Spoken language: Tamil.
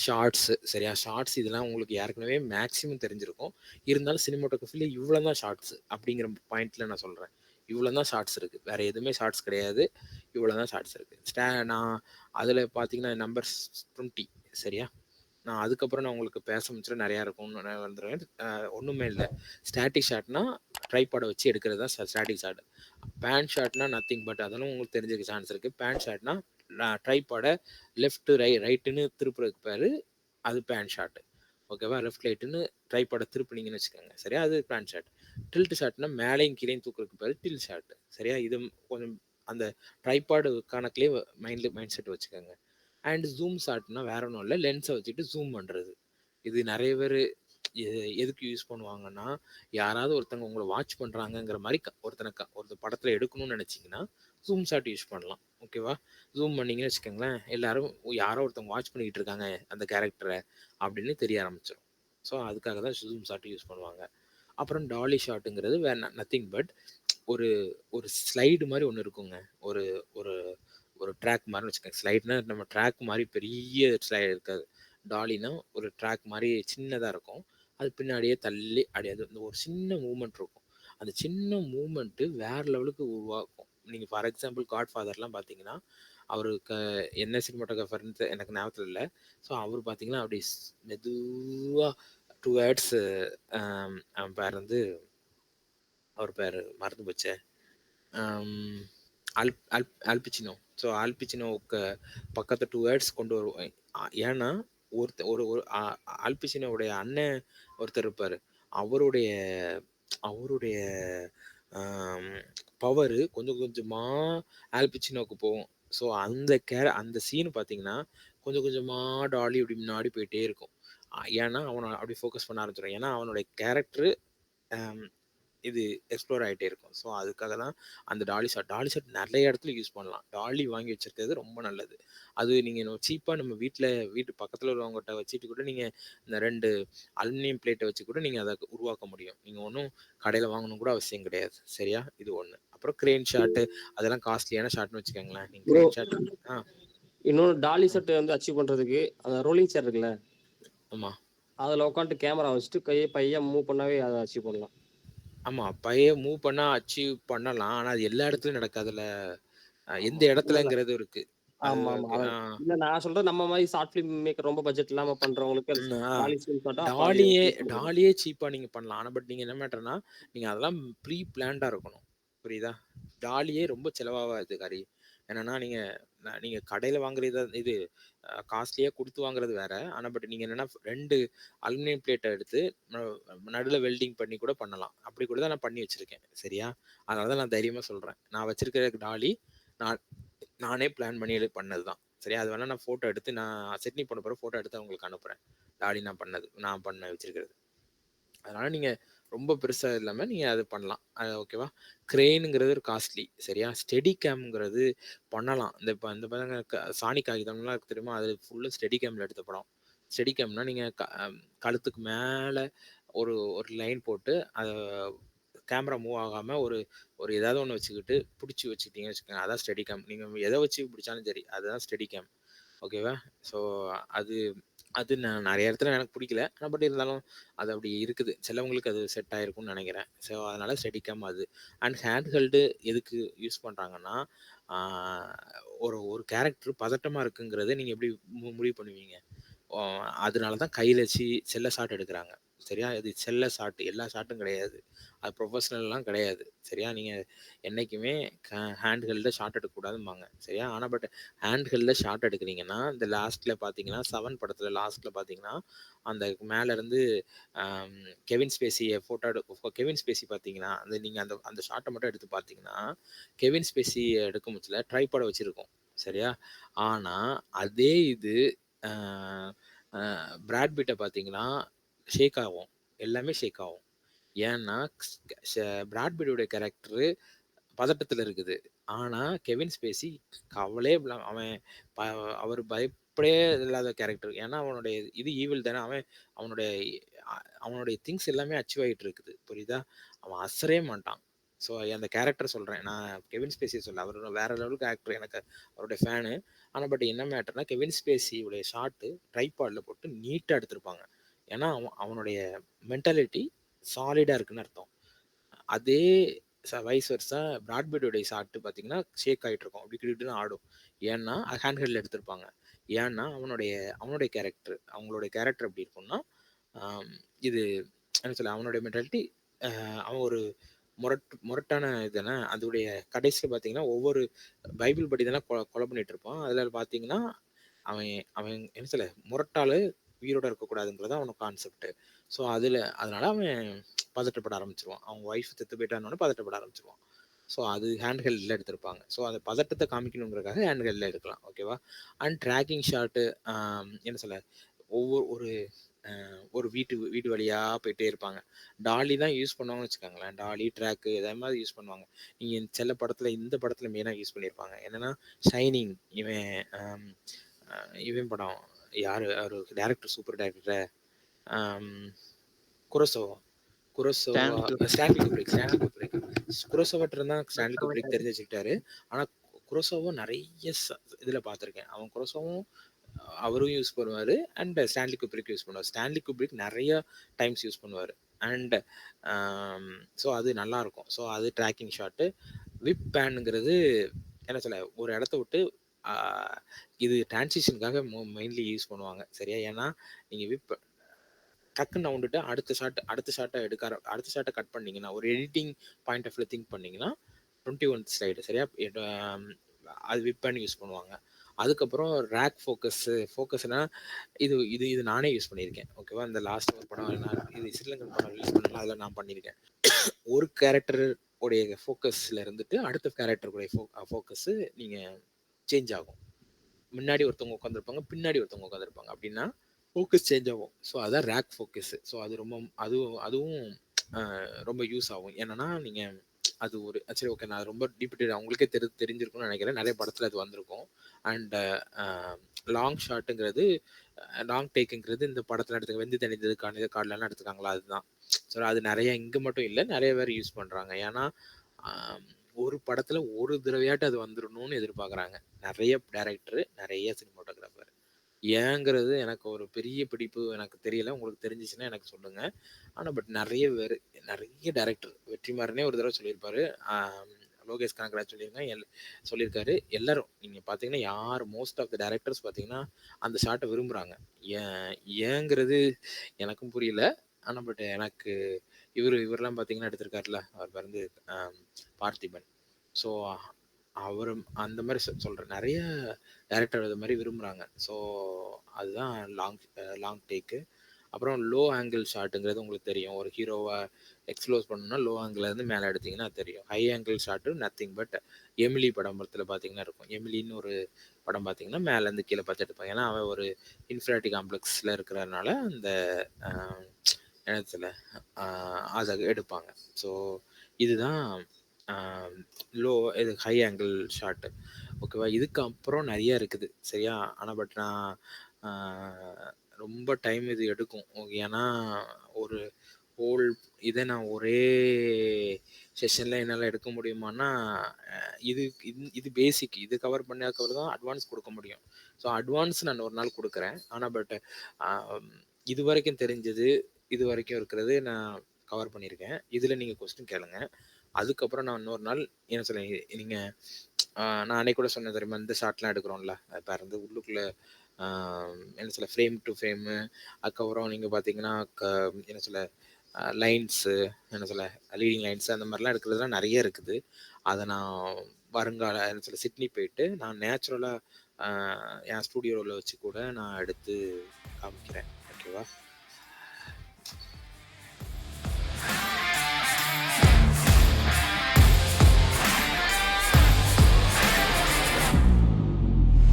ஷார்ட்ஸ் சரியா? ஷார்ட்ஸ் இதெல்லாம் உங்களுக்கு ஏற்கனவே மேக்ஸிமம் தெரிஞ்சிருக்கும். இருந்தாலும் சினிமாட்டோகிராஃபில இவ்வளோ தான் ஷார்ட்ஸ் அப்படிங்கிற பாயிண்ட்ல நான் சொல்றேன். இவ்வளோ தான் ஷார்ட்ஸ் இருக்கு. வேற எதுவுமே ஷார்ட்ஸ் கிடையாது. இவ்வளோ தான் ஷார்ட்ஸ் இருக்கு. நான் அதில பார்த்தீங்கன்னா நம்பர் 20 சரியா? நான் அதுக்கப்புறம் நான் உங்களுக்கு பேச முடிச்சுட்டு நிறையா இருக்கும்னு நான் வந்துடுவேன். ஒன்றுமே இல்லை. ஸ்டாட்டிக் ஷாட்னா ட்ரைபாடை வச்சு எடுக்கிறது தான் ஸ்டாட்டிக் ஷாட். பேன் ஷாட்னா நத்திங் பட் அதெல்லாம் உங்களுக்கு தெரிஞ்சுக்க சான்ஸ் இருக்குது. பேன் ஷாட்னா ட்ரைபாடை லெஃப்ட் ரைட்டுன்னு திருப்புறதுக்கு பேர் அது பேன் ஷாட்டு. ஓகேவா? லெஃப்ட் ரைட்டுன்னு ட்ரைபாடை திருப்பினீங்கன்னு வச்சுக்கோங்க சரியா? அது பேன் ஷாட். டில்ட் ஷாட்னா மேலேயும் கீழேயும் தூக்குறதுக்கு பேர் டில் ஷாட் சரியா? இது கொஞ்சம் அந்த ட்ரைபாடு கணக்குலேயே மைண்ட் செட் வச்சுக்கோங்க. அண்ட் ஜூம் ஷாட்னா வேற ஒன்றும் இல்லை, லென்ஸை வச்சுட்டு ஜூம் பண்ணுறது. இது நிறைய பேர் எதுக்கு யூஸ் பண்ணுவாங்கன்னா, யாராவது ஒருத்தங்க உங்களை வாட்ச் பண்ணுறாங்கங்கிற மாதிரி ஒருத்தர் படத்தில் எடுக்கணும்னு நினச்சிங்கன்னா ஜூம் ஷாட் யூஸ் பண்ணலாம். ஓகேவா? ஜூம் பண்ணிங்கன்னு வச்சுக்கோங்களேன், எல்லாரும் யாரோ ஒருத்தவங்க வாட்ச் பண்ணிக்கிட்டு இருக்காங்க அந்த கேரக்டரை அப்படின்னு தெரிய ஆரம்பிச்சிடும். ஸோ அதுக்காக தான் ஜூம் ஷாட் யூஸ் பண்ணுவாங்க. அப்புறம் டாலி ஷாட்டுங்கிறது வேற நத்திங் பட் ஒரு ஒரு ஸ்லைடு மாதிரி ஒன்று இருக்குங்க. ஒரு ஒரு ஒரு ட்ராக் மாதிரி வச்சுக்கோங்க. ஸ்லைட்னா நம்ம ட்ராக் மாதிரி பெரிய ஸ்லைடு இருக்காது. டாலினா ஒரு ட்ராக் மாதிரி சின்னதாக இருக்கும். அது பின்னாடியே தள்ளி அப்படியே அந்த ஒரு சின்ன மூமெண்ட் இருக்கும். அந்த சின்ன மூமெண்ட்டு வேற லெவலுக்கு உருவாக்கும். நீங்கள் ஃபார் எக்ஸாம்பிள் காட்ஃபாதர்லாம் பார்த்தீங்கன்னா, அவருக்கு என்ன சினிமாட்டோகிராஃபர்னு எனக்கு ஞாபகத்தில் இல்லை. ஸோ அவர் பார்த்தீங்கன்னா அப்படி மெதுவாக டுவேர்ட்ஸ் அவன் பேர் வந்து அவர் பேர் மறந்து போச்சே, ஆல்பிச்சினோ. ஸோ ஆல்பிச்சினோவுக்கு பக்கத்து 2 வேர்ட்ஸ் கொண்டு வருவோம். ஏன்னா ஒரு ஒரு ஆல்பிச்சினோவுடைய அண்ணன் ஒருத்தர் இருப்பார். அவருடைய அவருடைய பவரு கொஞ்சம் கொஞ்சமாக ஆல்பிச்சினோவுக்கு போகும். ஸோ அந்த சீன் பார்த்தீங்கன்னா கொஞ்சம் கொஞ்சமாக டாலி இப்படி முன்னாடி போயிட்டே இருக்கும். ஏன்னா அவனை அப்படி ஃபோக்கஸ் பண்ண ஆரம்பிச்சிடும். ஏன்னா அவனுடைய கேரக்டரு இது எக்ஸ்ப்ளோர் ஆகிட்டே இருக்கும். ஸோ அதுக்காக தான் அந்த டாலி ஷாட் நிறைய இடத்துல யூஸ் பண்ணலாம். டாலி வாங்கி வச்சிருக்கிறது ரொம்ப நல்லது. அது நீங்கள் சீப்பாக நம்ம வீட்டு பக்கத்தில் உள்ளவங்ககிட்ட வச்சுட்டு கூட நீங்கள் இந்த 2 அலுமினியம் பிளேட்டை வச்சு கூட நீங்கள் அதை உருவாக்க முடியும். நீங்கள் ஒன்றும் கடையில் வாங்கணும் கூட அவசியம் கிடையாது சரியா? இது ஒன்று. அப்புறம் கிரெயின் ஷாட்டு அதெல்லாம் காஸ்ட்லியான ஷாட்னு வச்சுக்கோங்களேன். நீங்கள் ப்ரோ கிரெயின் ஷாட் இன்னொன்று டாலி ஷாட் வந்து அச்சீவ் பண்ணுறதுக்கு அந்த ரோலிங் சேர் இருக்குல்ல, ஆமாம் அதில் உட்காந்துட்டு கேமரா வச்சுட்டு கையை பையன் மூவ் பண்ணாவே அதை அச்சீவ் பண்ணலாம். ஆமாம் மூவ் பண்ணால் அச்சீவ் பண்ணலாம். ஆனால் அது எல்லா இடத்துலையும் நடக்காதுல்ல. எந்த இடத்துலங்கிறது இருக்கு. ஆமா ஆமா. இல்ல நான் சொல்றது நம்ம மாதிரி ஷார்ட் ஃபிலிம் மேக்கர் ரொம்ப பட்ஜெட் இல்லாம பண்றவங்களுக்கு டாலி ஸ்கில் ஷாட்டா பாதி டாலியே சீப்பா நீங்க பண்ணலாம். ஆனா பட் நீங்க என்ன மேட்டர்னா நீங்க அதெல்லாம் ப்ரீ பிளான்டா இருக்கணும். புரியுதா? டாலியே ரொம்ப செலவாகாது காரி. என்னன்னா நீங்க கடையில வாங்குறது இது காஸ்ட்லியா கொடுத்து வாங்குறது வேற. ஆனா பட் நீங்க என்னன்னா 2 அலுமினியம் பிளேட்டை எடுத்து நடுவில் வெல்டிங் பண்ணி கூட பண்ணலாம். அப்படி கூட தான் நான் பண்ணி வச்சிருக்கேன் சரியா? அதனால தான் நான் தைரியமா சொல்றேன். நான் வச்சிருக்கிற டாலி நானே பிளான் பண்ணி பண்ணது தான் சரியா? அது வேணா நான் ஃபோட்டோ எடுத்து நான் சிட்னி போன பிறகு ஃபோட்டோ எடுத்து உங்களுக்கு அனுப்புகிறேன். டாலி நான் பண்ண வச்சிருக்கிறது. அதனால் நீங்கள் ரொம்ப பெருசாக இல்லாமல் நீங்கள் அது பண்ணலாம். ஓகேவா? க்ரெயினுங்கிறது ஒரு காஸ்ட்லி சரியா? ஸ்டெடி கேம்ங்கிறது பண்ணலாம். இந்த பதங்க சாணி காகிதம்லாம் இருக்கு தெரியுமா? அது ஃபுல்லாக ஸ்டெடி கேமில் எடுத்த படம். ஸ்டெடி கேம்னா நீங்கள் கழுத்துக்கு மேலே ஒரு ஒரு லைன் போட்டு அதை கேமரா மூவ் ஆகாமல் ஒரு ஏதாவது ஒன்று வச்சுக்கிட்டு பிடிச்சி வச்சுக்கிட்டீங்கன்னு வச்சுக்கோங்க. அதான் ஸ்டெடி கேம். நீங்கள் எதை வச்சு பிடிச்சாலும் சரி அதுதான் ஸ்டெடி கேம். ஓகேவா? ஸோ அது அது நான் நிறைய இடத்துல எனக்கு பிடிக்கல. ஆனால் பட் இருந்தாலும் அது அப்படி இருக்குது. சிலவங்களுக்கு அது செட் ஆகிருக்கும்னு நினைக்கிறேன். ஸோ அதனால் ஸ்டெடி கேம் அது. அண்ட் ஹேண்ட் ஹெல்டு எதுக்கு யூஸ் பண்ணுறாங்கன்னா, ஒரு ஒரு கேரக்டர் பதட்டமாக இருக்குங்கிறத நீங்கள் எப்படி முடிவு பண்ணுவீங்க? அதனால தான் கையில் வச்சு செல்ல ஷாட் எடுக்கிறாங்க சரியா? இது செல்ல ஷாட் எல்லா ஷாட்டும் கிடையாது. அது ப்ரொஃபஷ்னல்லாம் கிடையாது சரியா? நீங்கள் என்றைக்குமே ஹேண்ட் ஹெல்டில் ஷாட் எடுக்கக்கூடாதும்பாங்க சரியா? ஆனால் பட் ஹேண்ட் ஹெல்டில் ஷாட் எடுக்கிறீங்கன்னா இந்த லாஸ்ட்டில் பார்த்தீங்கன்னா 7 படத்தில் லாஸ்ட்டில் பார்த்தீங்கன்னா அந்த மேலேருந்து கெவின் ஸ்பேசியை கெவின் ஸ்பேசி பார்த்தீங்கன்னா நீங்கள் அந்த ஷாட்டை மட்டும் எடுத்து பார்த்தீங்கன்னா கெவின் ஸ்பேசி எடுக்க முடியல ட்ரைபாடை வச்சுருக்கோம் சரியா? ஆனால் அதே இது பிராட் பிட்டை பார்த்தீங்கன்னா ஷேக் ஆகும். எல்லாமே ஷேக் ஆகும். ஏன்னா பிராட் பிட்டோடைய கேரக்டரு பதட்டத்தில் இருக்குது. ஆனால் கெவின் ஸ்பேசி கவலையே அவன் அவர் பயப்படே இல்லாத கேரக்டர். ஏன்னா அவனுடைய இது ஈவில் தானே. அவனுடைய திங்ஸ் எல்லாமே அச்சீவ் ஆகிட்டு இருக்குது. புரியுதா? அவன் அசரே மாட்டான் ஸோ அந்த கேரக்டர் சொல்றேன். நான் கெவின் ஸ்பேசிய சொல்லல. அவரு வேற லெவலுக்கு ஆக்டர். எனக்கு அவருடைய ஃபேனு. ஆனா பட் என்ன மேட்டர்னா, கெவின் ஸ்பேசி உடைய ஷாட்டு ட்ரைபாட்ல போட்டு நீட்டா எடுத்திருப்பாங்க. ஏன்னா, அவனுடைய மென்டாலிட்டி சாலிடா இருக்குன்னு அர்த்தம். அதே வைஸ் வெர்சா பிராட் பீட்டோடைய ஷாட் பார்த்தீங்கன்னா, ஷேக் ஆயிட்டு இருக்கும். அப்படி கிடுகிடுன்னு ஆடும். ஏன்னா, ஹேண்ட் ஹெல்ட்ல எடுத்திருப்பாங்க. ஏன்னா, அவனுடைய அவனுடைய கேரக்டர் அவங்களுடைய கேரக்டர் எப்படி இருக்கும்னா, ஆம், இது என்ன சொல்ல அவனுடைய மென்டாலிட்டி அவன் ஒரு முரட்டான இதுனா அதோடைய கடைசியில் பார்த்தீங்கன்னா ஒவ்வொரு பைபிள் படி தானே கொலை பண்ணிட்டு இருப்பான். அதில் பார்த்தீங்கன்னா அவன் அவன் என்ன சொல்ல முரட்டாளு உயிரோட இருக்கக்கூடாதுங்கிறது அவனோட கான்செப்ட். ஸோ அதனால அவன் பதட்டப்பட ஆரம்பிச்சிருவான். அவங்க ஒய்ஃப் செத்து போயிட்டான்னு பதட்டப்பட ஆரம்பிச்சிருவான். ஸோ அது ஹேண்ட் ஹெல்டில் எடுத்திருப்பாங்க. ஸோ அந்த பதட்டத்தை காமிக்கணுங்கிறதுக்காக ஹேண்ட் ஹெல்டில் எடுக்கலாம். ஓகேவா? அண்ட் ட்ராக்கிங் ஷாட்டு என்ன சொல்ல ஒவ்வொரு ஒரு ஒரு வீட்டு வீடு வழியா போயிட்டே இருப்பாங்க. டாலி தான் யூஸ் பண்ணுவாங்கன்னு வச்சுக்கோங்களேன். டாலி, ட்ராக்கு இதே மாதிரி யூஸ் பண்ணுவாங்க. நீங்க சில படத்துல இந்த படத்துல மெயினா யூஸ் பண்ணியிருப்பாங்க. என்னன்னா, ஷைனிங் இவன் அம் அ இவன் படம் யாரு அவரு director super director um Kurosawa Kurosawa Stanley Kubrick. Stanley Kubrick. குரோசவாட்ட தான் ஸ்டான்லி குப்ரிக் தெரிஞ்சு வச்சுக்கிட்டாரு. ஆனா குரோசவா நெறைய இதுல பார்த்துருக்கேன். அவன் குரோசவும் அவரும் யூஸ் பண்ணுவாரு. அண்ட் ஸ்டான்லி குப்ரிக் யூஸ் பண்ணுவாரு. ஸ்டான்லி குப்ரிக் நெறைய டைம்ஸ் யூஸ் பண்ணுவாரு. அண்ட் ஸோ அது நல்லாருக்கும். ஸோ அது ட்ராக்கிங் ஷாட்டு. விப் பேனுங்கிறது என்ன சொல்ல, ஒரு இடத்த விட்டு ஆ இது டிரான்சிஷனுக்காக மெயின்லி யூஸ் பண்ணுவாங்க. சரியா? ஏன்னா, நீங்க விப் டக்குன்னு நவுண்டுட்டு அடுத்த ஷாட்ட கட் பண்ணீங்கன்னா, ஒரு எடிட்டிங் பாயிண்ட் ஆஃப் வியூல திங்க் பண்ணீங்கன்னா, 21 ஸ்லைடு சரியா? அது விப் பேன் யூஸ் பண்ணுவாங்க. அதுக்கப்புறம் ரேக் ஃபோக்கஸ்னா இது இது இது நானே யூஸ் பண்ணியிருக்கேன். ஓகேவா? இந்த லாஸ்ட் ஒரு படம் இது ஸ்ரீலங்கன் படம் ரிலீஸ் பண்ணல. அதில நான் பண்ணியிருக்கேன். ஒரு கேரக்டர் உடைய ஃபோக்கஸ்ல இருந்துட்டு அடுத்த கேரக்டர் உடைய ஃபோக்கஸ் நீங்க சேஞ்ச் ஆகும். முன்னாடி ஒருத்தவங்க உட்காந்துருப்பாங்க, பின்னாடி ஒருத்தவங்க உட்காந்துருப்பாங்க. அப்படின்னா ஃபோக்கஸ் சேஞ்ச் ஆகும். ஸோ அதான் ரேக் ஃபோக்கஸ். ஸோ அது ரொம்ப அதுவும் அதுவும் ரொம்ப யூஸ் ஆகும். என்னன்னா நீங்க அது ஒரு சரி ஓகே நான் ரொம்ப டீப் அவங்களுக்கே தெரிஞ்சிருக்கும்னு நினைக்கிறேன். நிறைய படத்துல அது வந்திருக்கும். அண்ட் லாங் ஷாட்டுங்கிறது லாங் டேக்குங்கிறது இந்த படத்துல எடுத்துக்க வெந்து தணிந்தது காணித காடலாம் எடுத்துக்காங்களா அதுதான். ஸோ அது நிறைய இங்க மட்டும் இல்லை நிறைய பேர் யூஸ் பண்றாங்க. ஏன்னா ஆம், ஒரு படத்துல ஒரு தடவையாட்டு அது வந்துடணும்னு எதிர்பார்க்குறாங்க நிறைய டைரக்டர் நிறைய சினிமாட்டோகிராஃபர். ஏங்கிறது எனக்கு ஒரு பெரிய பிடிப்பு எனக்கு தெரியல. உங்களுக்கு தெரிஞ்சிச்சுன்னா எனக்கு சொல்லுங்க. ஆனா பட் நிறைய பேர் நிறைய டைரக்டர் வெற்றிமாறனே ஒரு தடவை சொல்லியிருப்பாரு. லோகேஷ் கனகராஜ் சொல்லியிருக்காரு. எல்லாரும் நீங்க பாத்தீங்கன்னா யார் மோஸ்ட் ஆஃப் த டைரக்டர்ஸ் பாத்தீங்கன்னா அந்த ஷாட்டை விரும்புறாங்க. ஏங்கிறது எனக்கும் புரியல. ஆனா பட் எனக்கு இவரெல்லாம் பாத்தீங்கன்னா எடுத்திருக்காருல அவர் வந்து ஆம், பார்த்திபன். ஸோ அவரும் அந்த மாதிரி சொல்றேன். நிறைய டைரக்டர் அது மாதிரி விரும்புறாங்க. ஸோ அதுதான் லாங் டேக்கு. அப்புறம் லோ ஆங்கிள் ஷாட்டுங்கிறது உங்களுக்கு தெரியும். ஒரு ஹீரோவை எக்ஸ்ப்ளோஸ் பண்ணணும்னா லோ ஆங்கிள் இருந்து மேலே எடுத்தீங்கன்னா தெரியும். High angle shot nothing but Emily படத்தில் பார்த்தீங்கன்னா இருக்கும். எமிலின்னு ஒரு படம் பார்த்தீங்கன்னா மேலேருந்து கீழே பார்த்து எடுப்பாங்க. ஏன்னா அவன் ஒரு இன்ஃபினிட்டி காம்ப்ளெக்ஸில் இருக்கிறதுனால அந்த இடத்துல அதை எடுப்பாங்க. ஸோ இதுதான் லோ இது ஹை ஆங்கிள் ஷாட்டு. ஓகேவா? இதுக்கு அப்புறம் நிறைய இருக்குது சரியா? ஆனால் பட் நான் ரொம்ப டைம் இது எடுக்கும். ஏன்னா ஒரு ஹோல் இதை நான் ஒரே செஷனில் என்னால் எடுக்க முடியுமான்னா இது பேசிக் இது கவர் பண்ணாக்கவர் தான் அட்வான்ஸ் கொடுக்க முடியும். ஸோ அட்வான்ஸ் நான் ஒரு நாள் கொடுக்குறேன். ஆனால் பட் இது வரைக்கும் தெரிஞ்சது இது வரைக்கும் இருக்கிறது நான் கவர் பண்ணியிருக்கேன். இதில் நீங்கள் கொஸ்டின் கேளுங்க. அதுக்கப்புறம் நான் இன்னொரு நாள் என்ன சொல்ல நீங்கள் நான் அன்னைக்கு கூட சொன்னேன் தெரியுமா இந்த ஷாட்லாம் எடுக்கிறோம்ல இப்போ இருந்து உள்ளுக்குள்ளே என்ன சொல்ல ஃப்ரேம் டு ஃப்ரேமு. அதுக்கப்புறம் நீங்கள் பார்த்தீங்கன்னா என்ன சொல்ல லைன்ஸு என்ன சொல்ல லீடிங் லைன்ஸு அந்த மாதிரிலாம் எடுக்கிறதுலாம் நிறைய இருக்குது. அதை நான் வருங்கால என்ன சொல்ல சிட்னி போயிட்டு நான் நேச்சுரலாக என் ஸ்டூடியோவில் வச்சு கூட நான் எடுத்து காமிக்கிறேன். ஓகேவா?